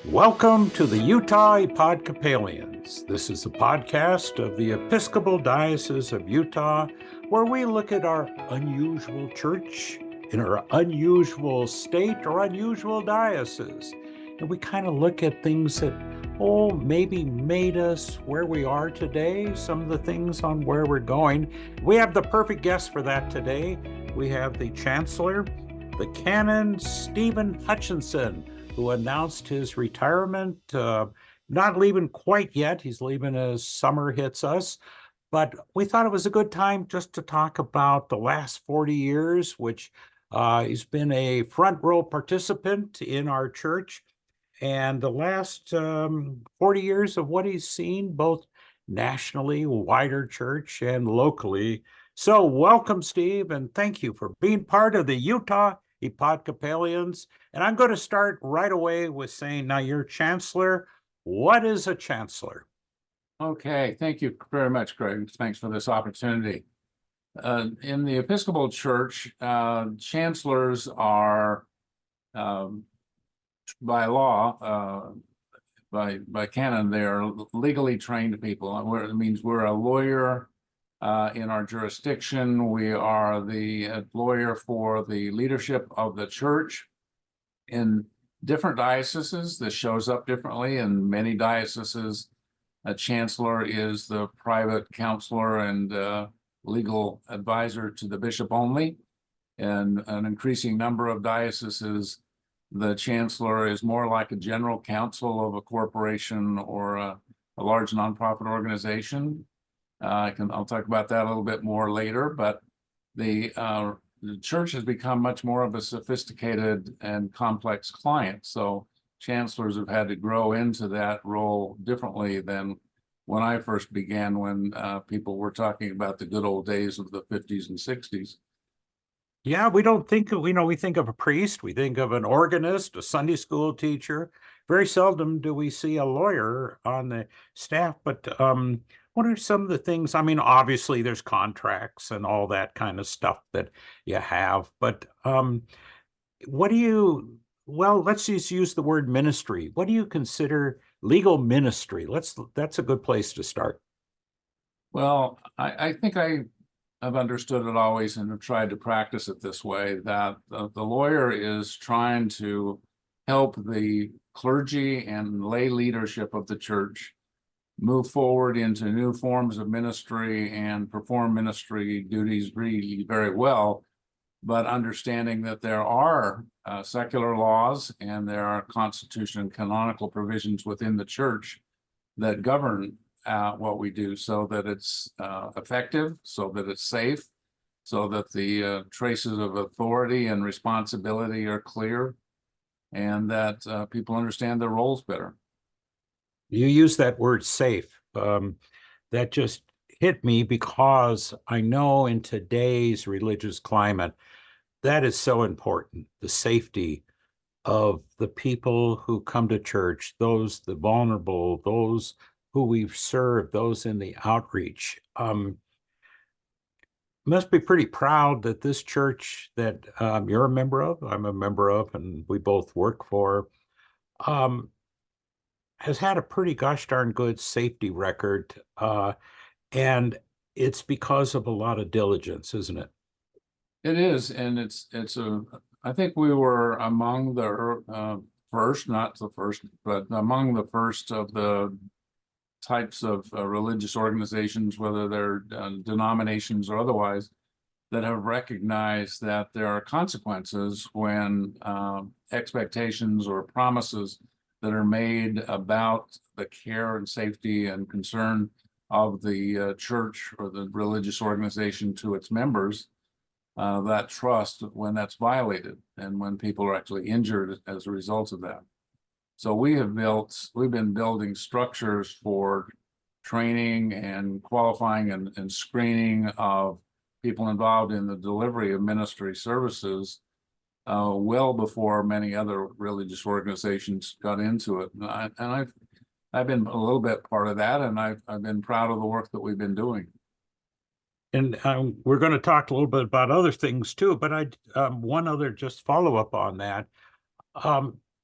Welcome to the Utah Epodcopalians. This is a podcast of the Episcopal Diocese of Utah, where we look at our unusual church in our unusual state or unusual diocese. And we kind of look at things that, maybe made us where we are today, some of the things on where we're going. We have the perfect guest for that today. We have the Chancellor, the Canon Stephen Hutchinson, who announced his retirement, not leaving quite yet. He's leaving as summer hits us. But we thought it was a good time just to talk about the last 40 years, which he's been a front row participant in our church, and the last 40 years of what he's seen, both nationally, wider church, and locally. So welcome, Steve, and thank you for being part of the Utah Epodcopalians. And I'm going to start right away with saying, now you're Chancellor. What is a Chancellor? Okay, thank you very much, Craig. Thanks for this opportunity. In the Episcopal Church, chancellors are, by law, by canon, they are legally trained people. It means we're a lawyer in our jurisdiction. We are the lawyer for the leadership of the church. In different dioceses, this shows up differently. In many dioceses, a chancellor is the private counselor and legal advisor to the bishop only. In an increasing number of dioceses, the chancellor is more like a general counsel of a corporation or a large nonprofit organization. I'll talk about that a little bit more later, but the church has become much more of a sophisticated and complex client. So chancellors have had to grow into that role differently than when I first began, when people were talking about the good old days of the 50s and 60s. Yeah, we don't think of, we think of a priest, we think of an organist, a Sunday school teacher. Very seldom do we see a lawyer on the staff, but what are some of the things? I mean, obviously there's contracts and all that kind of stuff that you have, but let's just use the word ministry. What do you consider legal ministry? That's a good place to start. Well, I think I've understood it always and have tried to practice it this way, that the lawyer is trying to help the clergy and lay leadership of the church move forward into new forms of ministry and perform ministry duties really very well, but understanding that there are secular laws and there are constitution and canonical provisions within the church that govern what we do, so that it's effective, so that it's safe, so that the traces of authority and responsibility are clear, and that people understand their roles better. You use that word safe. That just hit me because I know in today's religious climate, that is so important, the safety of the people who come to church, the vulnerable, those who we've served, those in the outreach. Must be pretty proud that this church that you're a member of, I'm a member of, and we both work for, has had a pretty gosh darn good safety record. And it's because of a lot of diligence, isn't it? It is, and I think we were among the first, not the first, but among the first of the types of religious organizations, whether they're denominations or otherwise, that have recognized that there are consequences when expectations or promises that are made about the care and safety and concern of the church or the religious organization to its members, that trust, when that's violated and when people are actually injured as a result of that. So we've been building structures for training and qualifying and screening of people involved in the delivery of ministry services well before many other religious organizations got into it. And I've been a little bit part of that, and I've been proud of the work that we've been doing. And we're going to talk a little bit about other things too, but one other just follow up on that.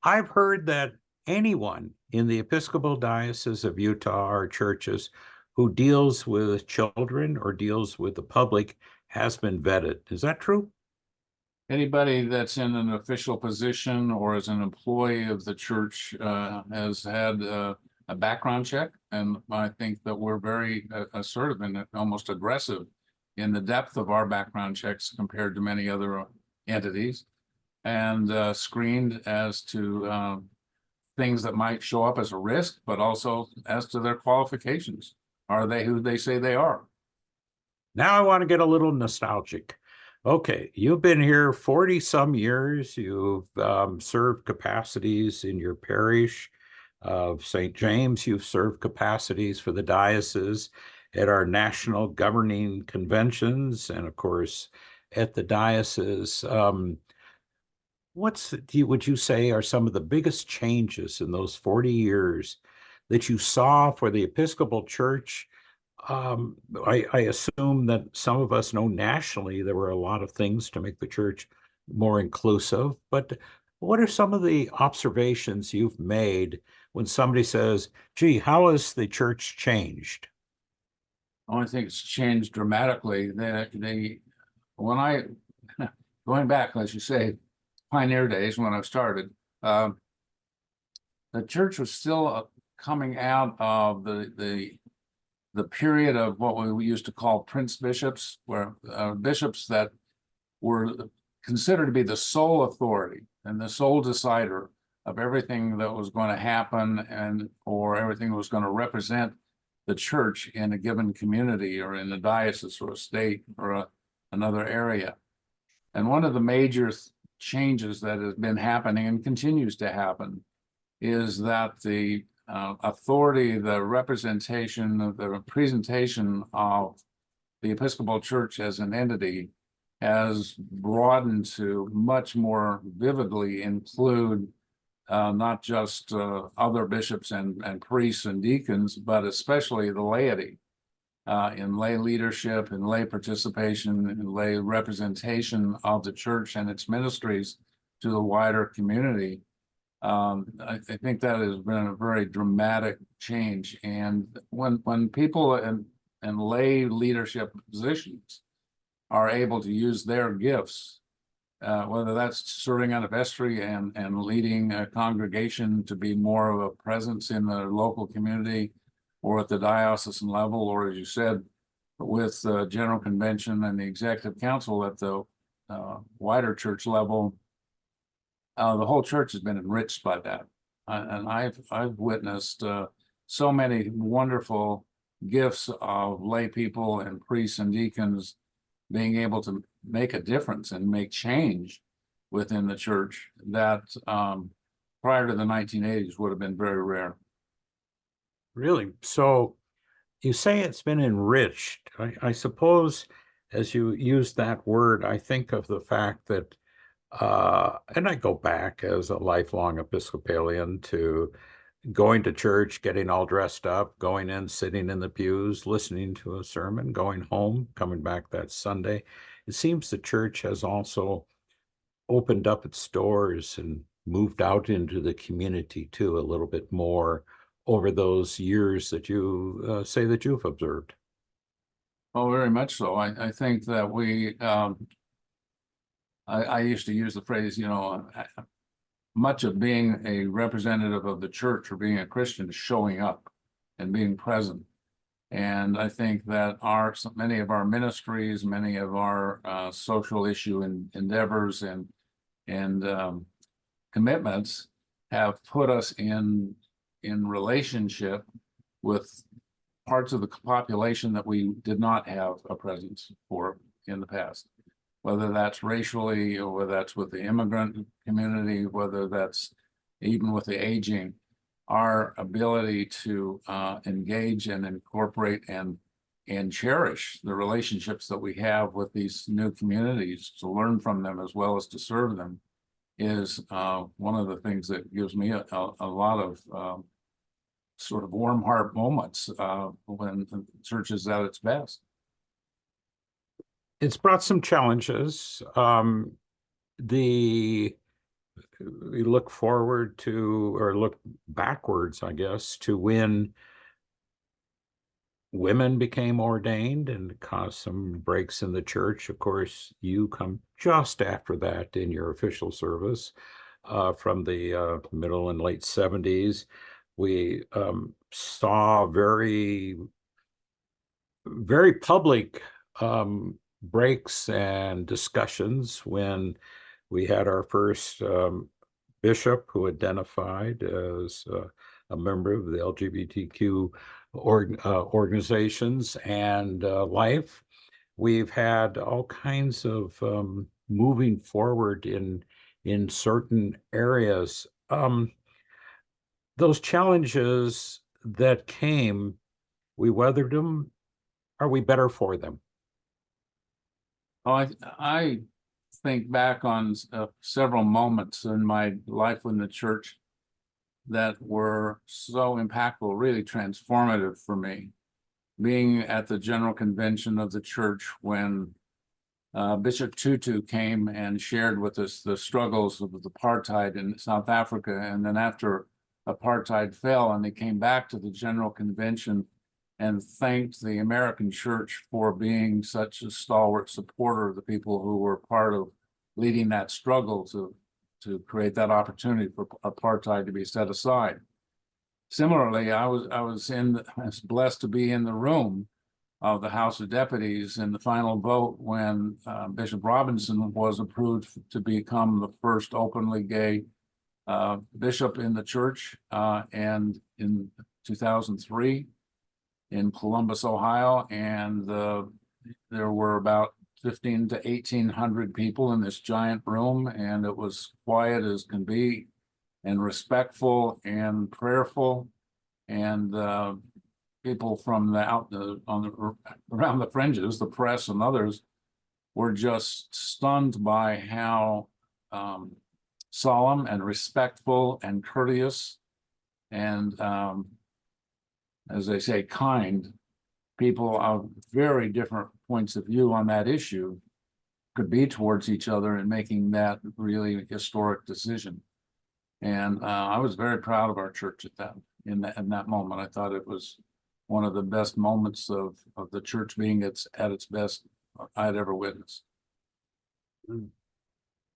I've heard that anyone in the Episcopal Diocese of Utah or churches who deals with children or deals with the public has been vetted. Is that true? Anybody that's in an official position or as an employee of the church has had a background check. And I think that we're very assertive and almost aggressive in the depth of our background checks compared to many other entities, and screened as to things that might show up as a risk, but also as to their qualifications. Are they who they say they are? Now I want to get a little nostalgic. Okay, you've been here 40 some years. You've served capacities in your parish of St. James. You've served capacities for the diocese at our national governing conventions, and of course at the diocese. Would you say are some of the biggest changes in those 40 years that you saw for the Episcopal Church? I assume that some of us know nationally there were a lot of things to make the church more inclusive, but what are some of the observations you've made when somebody says, gee, how has the church changed? I think it's changed dramatically. When I, going back, as you say, pioneer days when I started, the church was still coming out of the period of what we used to call prince bishops, where bishops that were considered to be the sole authority and the sole decider of everything that was going to happen and or everything that was going to represent the church in a given community or in a diocese or a state or another area. And one of the major changes that has been happening and continues to happen is that the authority, the representation, the presentation of the Episcopal Church as an entity has broadened to much more vividly include not just other bishops and priests and deacons, but especially the laity in lay leadership, in lay participation, in lay representation of the church and its ministries to the wider community. I think that has been a very dramatic change. And when people in lay leadership positions are able to use their gifts, whether that's serving on a vestry and leading a congregation to be more of a presence in the local community or at the diocesan level, or as you said, with the General Convention and the Executive Council at the wider church level, the whole church has been enriched by that. And I've witnessed so many wonderful gifts of lay people and priests and deacons being able to make a difference and make change within the church that prior to the 1980s would have been very rare. Really? So you say it's been enriched. I suppose as you use that word, I think of the fact that, and I go back as a lifelong Episcopalian to going to church, getting all dressed up, going in, sitting in the pews, listening to a sermon, going home, coming back that Sunday. It seems the church has also opened up its doors and moved out into the community too a little bit more over those years that you say that you've observed. Oh, very much so. I think that I used to use the phrase, much of being a representative of the church or being a Christian is showing up and being present. And I think that many of our ministries, many of our social issue endeavors and commitments have put us in relationship with parts of the population that we did not have a presence for in the past, whether that's racially or whether that's with the immigrant community, whether that's even with the aging. Our ability to engage and incorporate and cherish the relationships that we have with these new communities, to learn from them as well as to serve them, is one of the things that gives me a lot of sort of warm heart moments when the church is at its best. It's brought some challenges. The we look forward to, or look backwards, I guess, to when women became ordained and caused some breaks in the church. Of course, you come just after that in your official service from the middle and late 70s. We saw very public breaks and discussions when we had our first bishop who identified as a member of the LGBTQ organizations and life. We've had all kinds of moving forward in certain areas. Those challenges that came, we weathered them. Are we better for them? Oh, I think back on several moments in my life in the church that were so impactful, really transformative for me. Being at the General Convention of the church when Bishop Tutu came and shared with us the struggles of apartheid in South Africa. And then after apartheid fell and they came back to the General Convention and thanked the American church for being such a stalwart supporter of the people who were part of leading that struggle to create that opportunity for apartheid to be set aside. Similarly, I was blessed to be in the room of the House of Deputies in the final vote when Bishop Robinson was approved to become the first openly gay bishop in the church, and in 2003 in Columbus, Ohio, and there were about 15 to 1,800 people in this giant room, and it was quiet as can be, and respectful and prayerful, and people from around the fringes, the press and others, were just stunned by how solemn and respectful and courteous and as they say, kind people of very different points of view on that issue could be towards each other in making that really historic decision. And I was very proud of our church at that in that moment. I thought it was one of the best moments of the church being at its best I'd ever witnessed.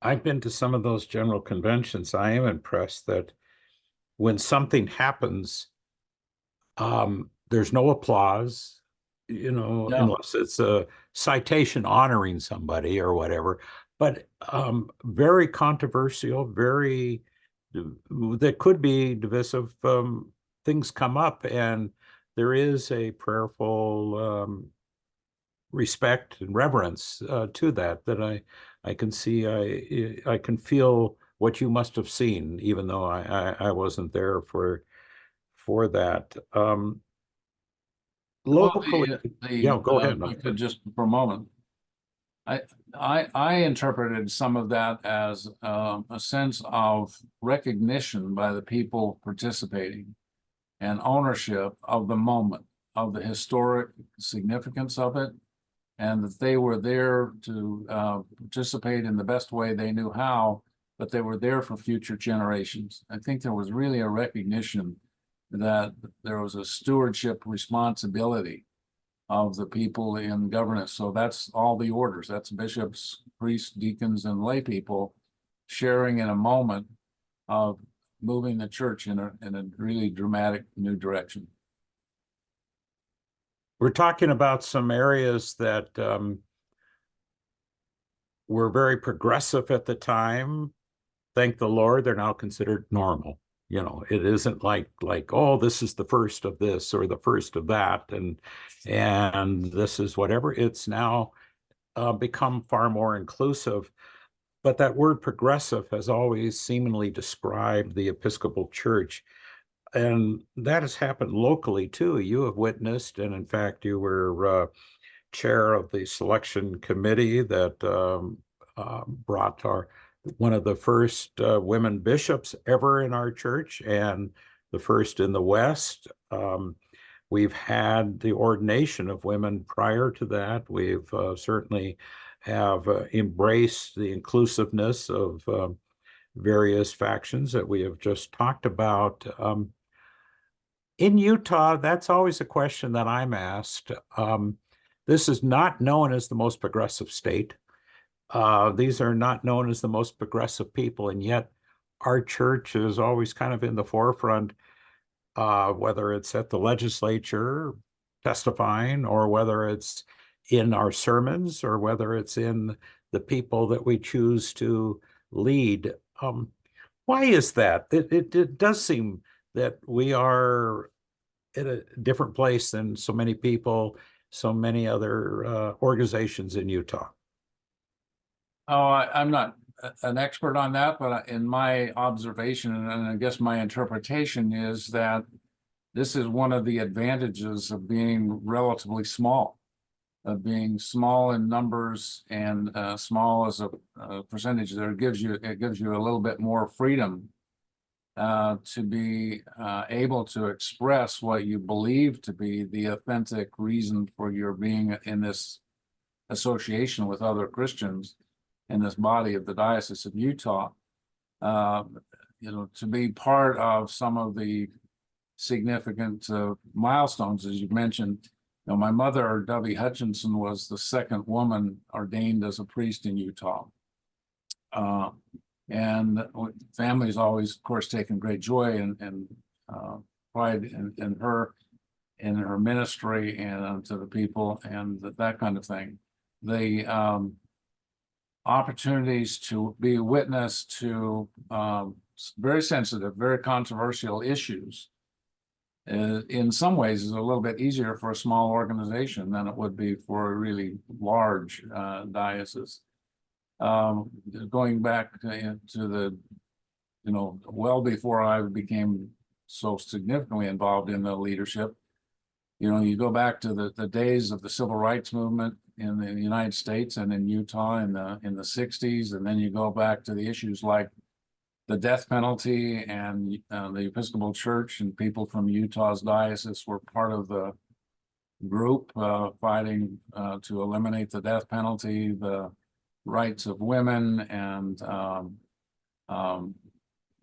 I've been to some of those general conventions. I am impressed that when something happens, there's no applause, Yeah. unless it's a citation honoring somebody or whatever, but very controversial, that could be divisive. Things come up, and there is a prayerful respect and reverence to that I can see. I can feel what you must have seen, even though I wasn't there for that. Locally, yeah, go ahead. I could just for a moment. I interpreted some of that as a sense of recognition by the people participating and ownership of the moment, of the historic significance of it, and that they were there to participate in the best way they knew how, but they were there for future generations. I think there was really a recognition that there was a stewardship responsibility of the people in governance. So that's all the orders. That's bishops, priests, deacons, and lay people sharing in a moment of moving the church in a really dramatic new direction. We're talking about some areas that were very progressive at the time. Thank the Lord, they're now considered normal. It isn't like, oh, this is the first of this or the first of that, and this is whatever. It's now become far more inclusive. But that word progressive has always seemingly described the Episcopal Church. And that has happened locally too. You have witnessed, and in fact, you were chair of the selection committee that brought one of the first women bishops ever in our church, and the first in the West. We've had the ordination of women prior to that. We've certainly have embraced the inclusiveness of various factions that we have just talked about. In Utah, that's always a question that I'm asked. This is not known as the most progressive state. These are not known as the most progressive people, and yet our church is always kind of in the forefront, whether it's at the legislature testifying, or whether it's in our sermons, or whether it's in the people that we choose to lead. Why is that? It does seem that we are at a different place than so many people, so many other organizations in Utah. Oh, I'm not an expert on that, but in my observation, and I guess my interpretation, is that this is one of the advantages of being relatively small, of being small in numbers and small as a percentage. It gives you a little bit more freedom to be able to express what you believe to be the authentic reason for your being in this association with other Christians in this body of the Diocese of Utah. To be part of some of the significant milestones, as you mentioned. My mother, W. Hutchinson, was the second woman ordained as a priest in Utah. And families always, of course, taken great joy and pride in her ministry and to the people and that kind of thing. The opportunities to be a witness to very sensitive, very controversial issues in some ways is a little bit easier for a small organization than it would be for a really large diocese. Going back to the, well before I became so significantly involved in the leadership, you go back to the days of the civil rights movement in the United States and in Utah in the 60s, and then you go back to the issues like the death penalty, and the Episcopal Church and people from Utah's diocese were part of the group fighting to eliminate the death penalty, the rights of women, and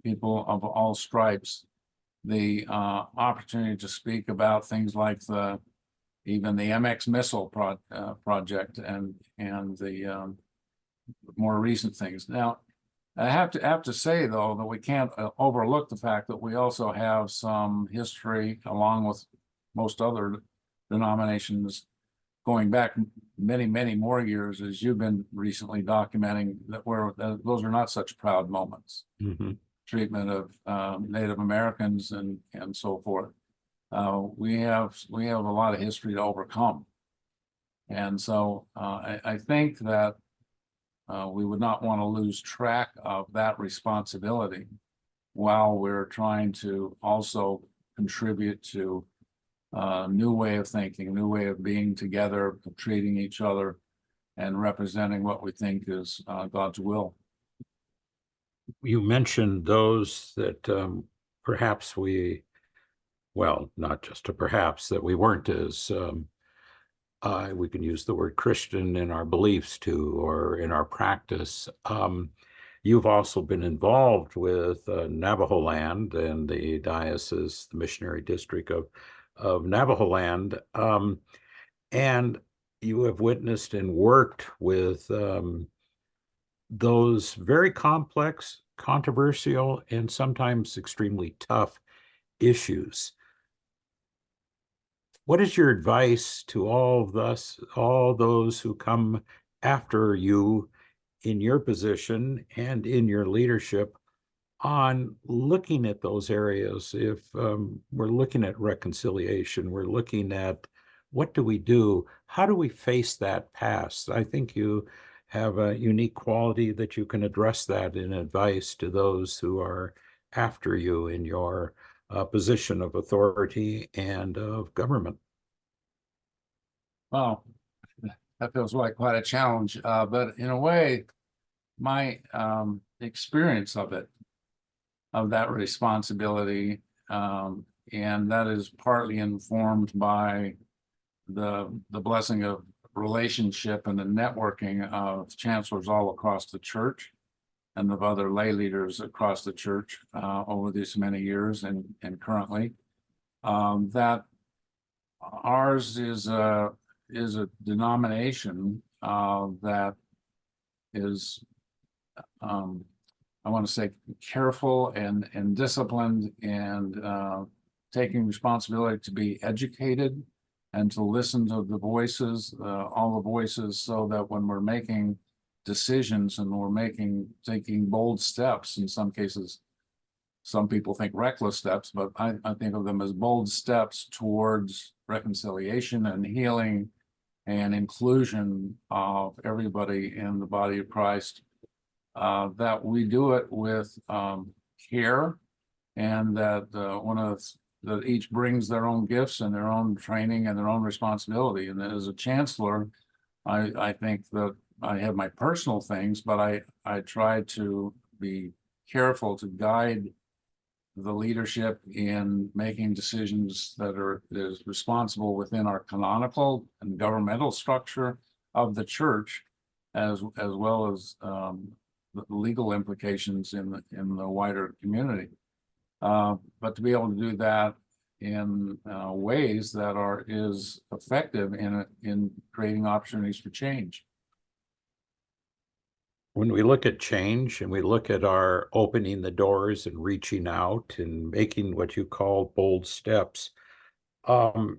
people of all stripes. The opportunity to speak about things like even the MX missile project and the more recent things. Now, I have to say, though, that we can't overlook the fact that we also have some history, along with most other denominations, going back many, many more years, as you've been recently documenting, that those are not such proud moments. Mm-hmm. Treatment of Native Americans and so forth. We have a lot of history to overcome, and so I think that we would not want to lose track of that responsibility while we're trying to also contribute to a new way of thinking, a new way of being together, of treating each other, and representing what we think is God's will. You mentioned those that perhaps not just perhaps, that we weren't as we can use the word Christian in our beliefs too, or in our practice. You've also been involved with Navajo land and the diocese, the missionary district of Navajo land, and you have witnessed and worked with those very complex, controversial, and sometimes extremely tough issues. What is your advice to all those who come after you in your position and in your leadership on looking at those areas? If we're looking at reconciliation, we're looking at what do we do? How do we face that past? I think you have a unique quality that you can address that in advice to those who are after you in your position of authority and of government. Well, that feels like quite a challenge, but in a way, my experience of that responsibility, and that is partly informed by the blessing of relationship and the networking of chancellors all across the church. and of other lay leaders across the church over these many years and currently, that ours is a denomination that is, I want to say, careful and disciplined, and taking responsibility to be educated and to listen to the voices, all the voices, so that when we're making decisions and we're taking bold steps, in some cases, some people think reckless steps, but I think of them as bold steps towards reconciliation and healing and inclusion of everybody in the body of Christ, that we do it with care, and that each brings their own gifts and their own training and their own responsibility. And as a chancellor, I think that I have my personal things, but I try to be careful to guide the leadership in making decisions that is responsible within our canonical and governmental structure of the church, as well as the legal implications in the wider community. But to be able to do that in ways that is effective in creating opportunities for change. When we look at change and we look at our opening the doors and reaching out and making what you call bold steps, the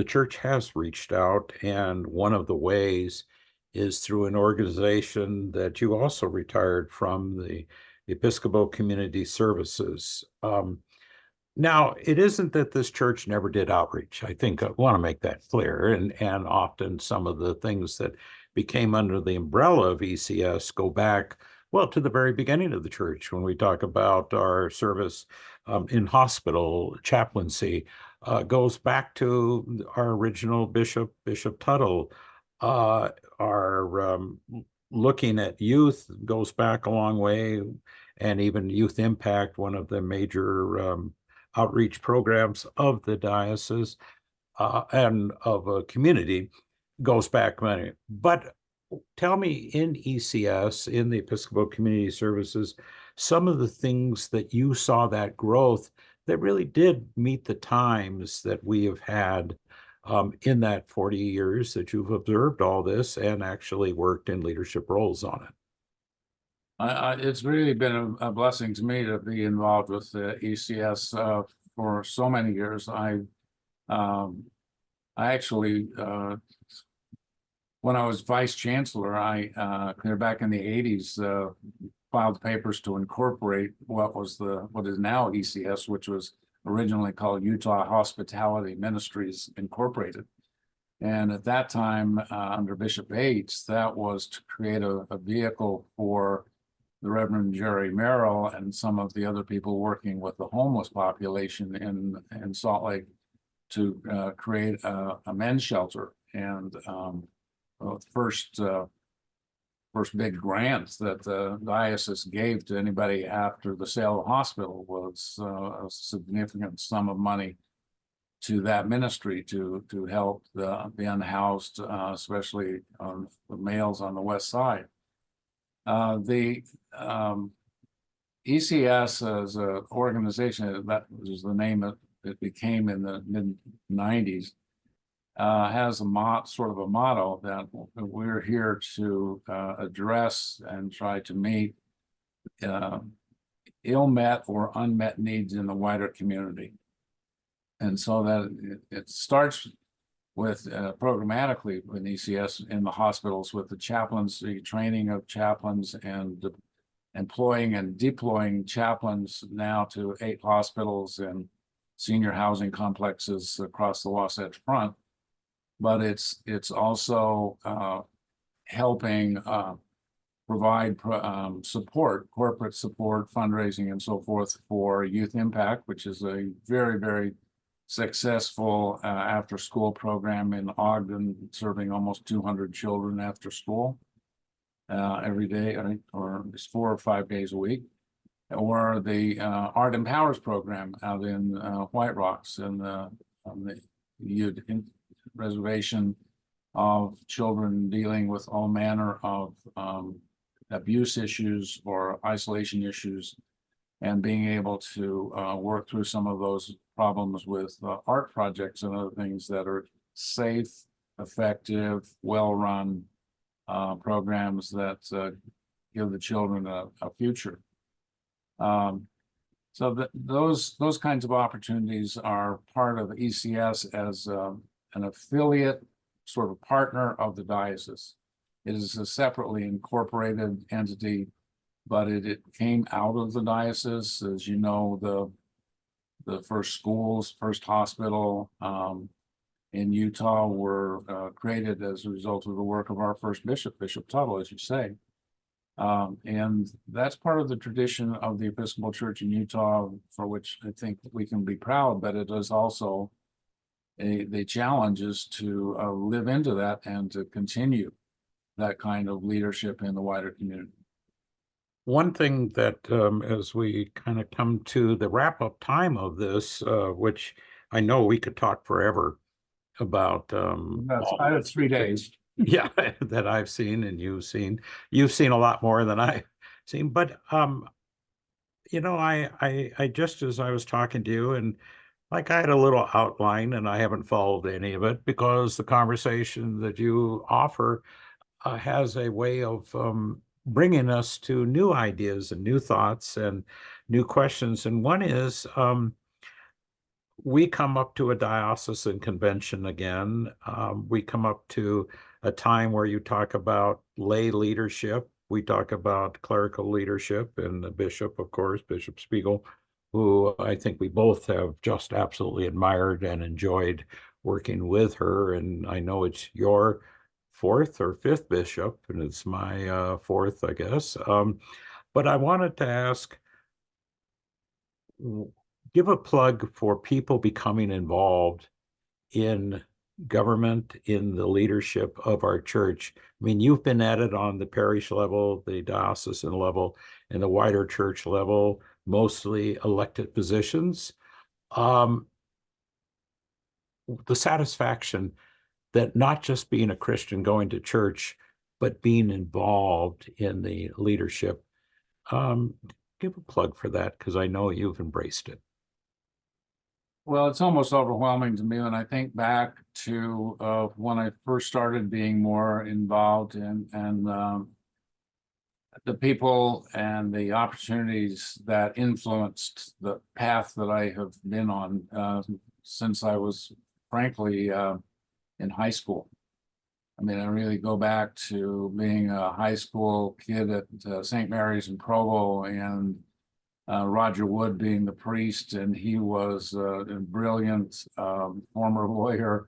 church has reached out, and one of the ways is through an organization that you also retired from, the Episcopal Community Services. Now, it isn't that this church never did outreach. I think I want to make that clear. And often some of the things that became under the umbrella of ECS go back, well, to the very beginning of the church. When we talk about our service in hospital chaplaincy, goes back to our original Bishop Tuttle. Our looking at youth goes back a long way, and even Youth Impact, one of the major outreach programs of the diocese and of a community, goes back many. But tell me, in ECS, in the Episcopal Community Services, some of the things that you saw that growth that really did meet the times that we have had in that 40 years that you've observed all this and actually worked in leadership roles on it. It's really been a blessing to me to be involved with the ECS for so many years. I actually, when I was vice chancellor, back in the 80s, filed papers to incorporate what is now ECS, which was originally called Utah Hospitality Ministries Incorporated. And at that time, under Bishop Bates, that was to create a vehicle for the Reverend Jerry Merrill and some of the other people working with the homeless population in Salt Lake to create a men's shelter. And the first big grants that the diocese gave to anybody after the sale of the hospital was a significant sum of money to that ministry to help the unhoused, especially the males on the west side. The ECS as an organization, that was the name it became in the mid-90s, has sort of a motto that we're here to address and try to meet ill-met or unmet needs in the wider community. And so that it starts with programmatically with ECS in the hospitals with the chaplaincy, training of chaplains, and employing and deploying chaplains now to 8 hospitals and senior housing complexes across the Wasatch Front. But it's also helping provide support, corporate support, fundraising, and so forth for Youth Impact, which is a very, very successful after-school program in Ogden, serving almost 200 children after school every day, or it's 4 or 5 days a week. Or the Art Empowers program out in White Rocks, and on the Ute reservation of children dealing with all manner of abuse issues or isolation issues, and being able to work through some of those problems with art projects and other things that are safe, effective, well-run programs that give the children a future. So those kinds of opportunities are part of ECS as an affiliate, sort of partner of the diocese. It is a separately incorporated entity, but it came out of the diocese. As you know, the first schools, first hospital in Utah were created as a result of the work of our first bishop, Bishop Tuttle, as you say. And that's part of the tradition of the Episcopal Church in Utah, for which I think we can be proud, but it is also the challenge is to live into that and to continue that kind of leadership in the wider community. One thing that as we kind of come to the wrap-up time of this, which I know we could talk forever about. That's I have 3 days. Yeah, that I've seen and you've seen. You've seen a lot more than I've seen, but you know, I just as I was talking to you, and like I had a little outline and I haven't followed any of it because the conversation that you offer has a way of bringing us to new ideas and new thoughts and new questions. And one is, we come up to a diocesan convention again. We come up to a time where you talk about lay leadership. We talk about clerical leadership, and the bishop, of course, Bishop Spiegel, who I think we both have just absolutely admired and enjoyed working with her. And I know it's your fourth or fifth bishop, and it's my fourth, I guess. But I wanted to ask, give a plug for people becoming involved in government, in the leadership of our church. I mean, you've been at it on the parish level, the diocesan level, and the wider church level, mostly elected positions. The satisfaction that not just being a Christian going to church, but being involved in the leadership. Give a plug for that, because I know you've embraced it. Well, it's almost overwhelming to me when I think back to when I first started being more involved in the people and the opportunities that influenced the path that I have been on since I was, frankly, in high school. I mean, I really go back to being a high school kid at St. Mary's in Provo, and Roger Wood being the priest, and he was a brilliant former lawyer,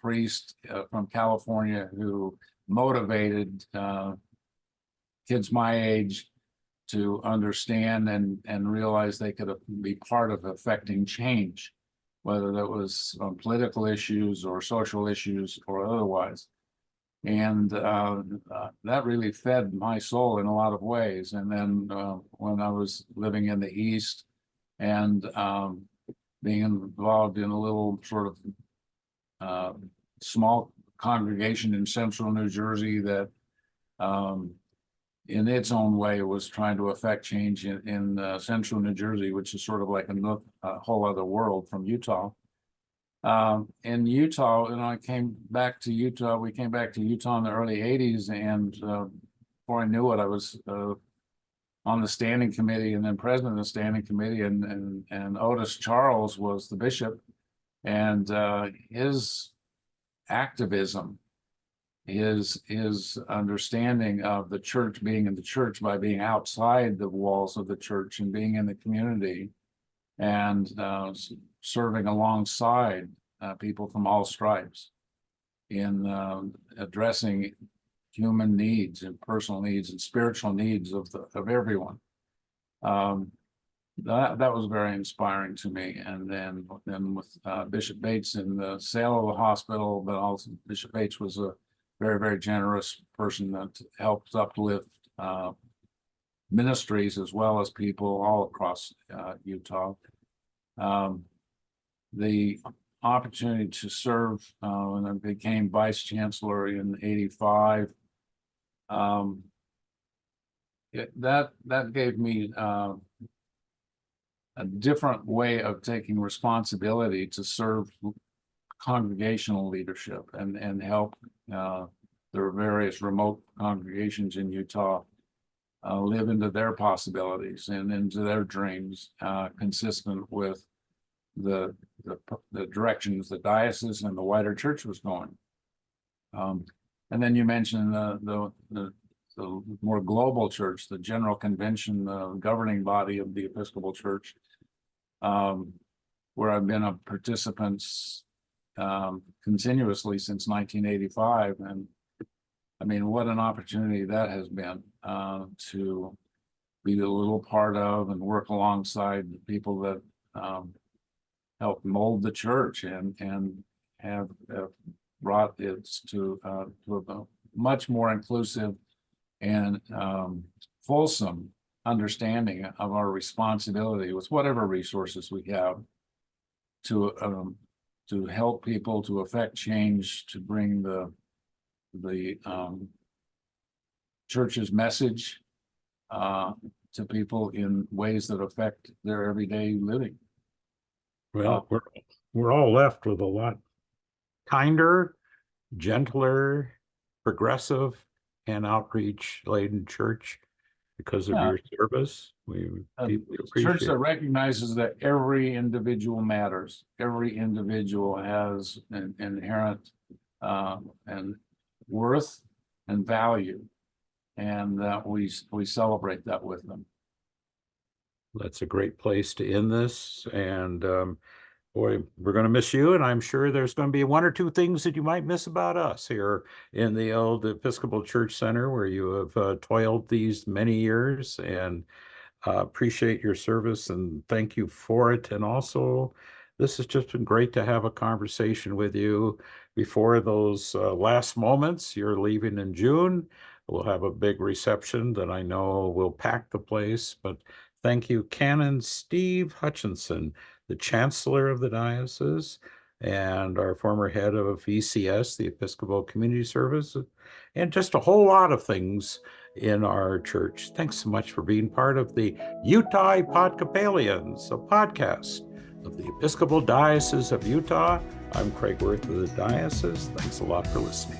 priest from California, who motivated kids my age to understand and realize they could be part of affecting change, whether that was on political issues or social issues or otherwise. And that really fed my soul in a lot of ways. And then when I was living in the East and being involved in a little sort of small congregation in central New Jersey that in its own way was trying to affect change in central New Jersey, which is sort of like a whole other world from Utah. In Utah, and I came back to Utah. We came back to Utah in the early 80s, and before I knew it, I was on the standing committee and then president of the standing committee, and Otis Charles was the bishop, and his activism, his understanding of the church, being in the church by being outside the walls of the church and being in the community, and serving alongside people from all stripes in addressing human needs and personal needs and spiritual needs of everyone. That was very inspiring to me. And then with Bishop Bates in the sale of the hospital, but also Bishop Bates was a very, very generous person that helped uplift ministries as well as people all across Utah. The opportunity to serve when I became vice chancellor in '85 that gave me a different way of taking responsibility to serve congregational leadership and help there are various remote congregations in Utah live into their possibilities and into their dreams, consistent with the directions the diocese and the wider church was going. And then you mentioned the more global church, the General Convention, the governing body of the Episcopal Church, where I've been a participant continuously since 1985. And I mean, what an opportunity that has been to be a little part of and work alongside the people that help mold the church and have brought it to a much more inclusive and fulsome understanding of our responsibility with whatever resources we have to help people, to affect change, to bring the church's message to people in ways that affect their everyday living. Well, we're all left with a lot kinder, gentler, progressive, and outreach-laden church because of your service. We deeply appreciate church that recognizes that every individual matters. Every individual has an inherent and worth and value, and that we celebrate that with them. That's a great place to end this. And boy, we're going to miss you. And I'm sure there's going to be one or two things that you might miss about us here in the old Episcopal Church Center, where you have toiled these many years, and appreciate your service and thank you for it. And also, this has just been great to have a conversation with you before those last moments. You're leaving in June. We'll have a big reception that I know will pack the place, but thank you, Canon Steve Hutchinson, the Chancellor of the Diocese, and our former head of ECS, the Episcopal Community Service, and just a whole lot of things in our church. Thanks so much for being part of the Utah Epodcopalians, a podcast of the Episcopal Diocese of Utah. I'm Craig Wirth of the Diocese. Thanks a lot for listening.